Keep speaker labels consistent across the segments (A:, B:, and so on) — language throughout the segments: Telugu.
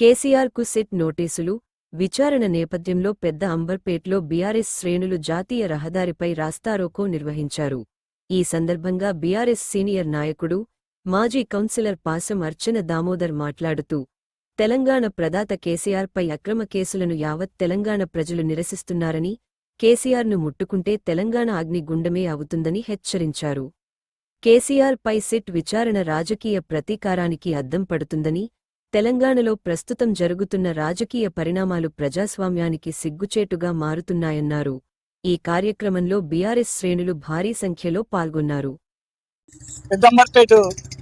A: కేసీఆర్కు సిట్ నోటీసులు, విచారణ నేపథ్యంలో పెద్ద అంబర్పేట్లో బీఆర్ఎస్ శ్రేణులు జాతీయ రహదారిపై రాస్తారోకో నిర్వహించారు. ఈ సందర్భంగా బీఆర్ఎస్ సీనియర్ నాయకుడు, మాజీ కౌన్సిలర్ పాసం అర్చన దామోదర్ మాట్లాడుతూ, తెలంగాణ ప్రదాత కేసీఆర్పై అక్రమ కేసులను యావత్ తెలంగాణ ప్రజలు నిరసిస్తున్నారని, కేసీఆర్ను ముట్టుకుంటే తెలంగాణ అగ్నిగుండమే అవుతుందని హెచ్చరించారు. కేసీఆర్పై సిట్ విచారణ రాజకీయ ప్రతీకారానికి అద్దం పడుతుందని, తెలంగాణలో ప్రస్తుతం జరుగుతున్న రాజకీయ పరిణామాలు ప్రజాస్వామ్యానికి సిగ్గుచేటుగా మారుతున్నాయన్నారు. ఈ కార్యక్రమంలో బీఆర్ఎస్ శ్రేణులు భారీ సంఖ్యలో పాల్గొన్నారు.
B: పెద్దంబర్పేట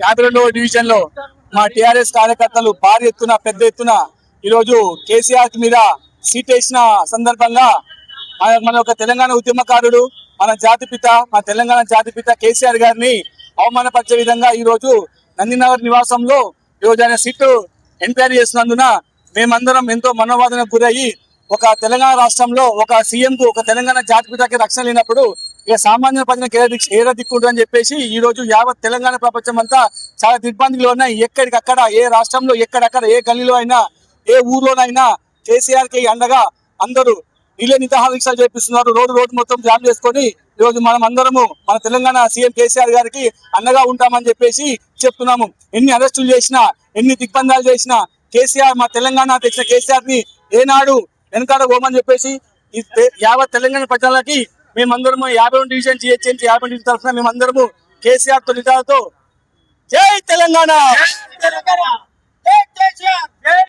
B: 52వ డివిజన్ లో మా టిఆర్ఎస్ కార్యకర్తలు భారీ ఎత్తున పెద్ద ఎత్తున ఈరోజు కేసీఆర్ మీద సీట్ వేసిన సందర్భంగా మన ఒక తెలంగాణ ఉద్యమకారుడు, మన తెలంగాణ జాతిపిత కేసీఆర్ గారిని అవమానపరిచే విధంగా ఈ రోజు నందినగర్ నివాసంలో ఈరోజు ఆయన సీటు ఎంక్వైరీ చేసినందున మేమందరం ఎంతో మనోవాదనకు గురయ్యి, ఒక తెలంగాణ రాష్ట్రంలో ఒక సీఎం కు, ఒక తెలంగాణ జాతిపితకి రక్షణ లేనప్పుడు ఇక సామాన్య ప్రజలకు ఏర దిక్కుంటుంది అని చెప్పేసి ఈ రోజు యావత్ తెలంగాణ ప్రపంచం అంతా చాలా దిగ్బంధంలో ఉన్నాయి. ఎక్కడికక్కడ ఏ రాష్ట్రంలో ఎక్కడక్కడ ఏ గల్లీలో అయినా ఏ ఊర్లోనైనా కేసీఆర్ కి అండగా అందరూ నిరాహార దీక్షలు చేపిస్తున్నారు. రోడ్డు మొత్తం జామ్ చేసుకొని ఈరోజు మనం అందరము మన తెలంగాణ సీఎం కేసీఆర్ గారికి అండగా ఉంటామని చెప్పేసి చెప్తున్నాము. ఎన్ని అరెస్టులు చేసినా, ఎన్ని దిగ్బంధాలు చేసినా కేసీఆర్, మా తెలంగాణ తెచ్చిన కేసీఆర్ ని ఏనాడు వెనకాడ పోమని చెప్పేసి ఈ యావత్ తెలంగాణ ప్రజలకి మేమందరము 51 డివిజన్ GHMC 50 డివిజన్ తరఫున మేమందరము కేసీఆర్ తో నిజాలతో జై తెలంగాణ.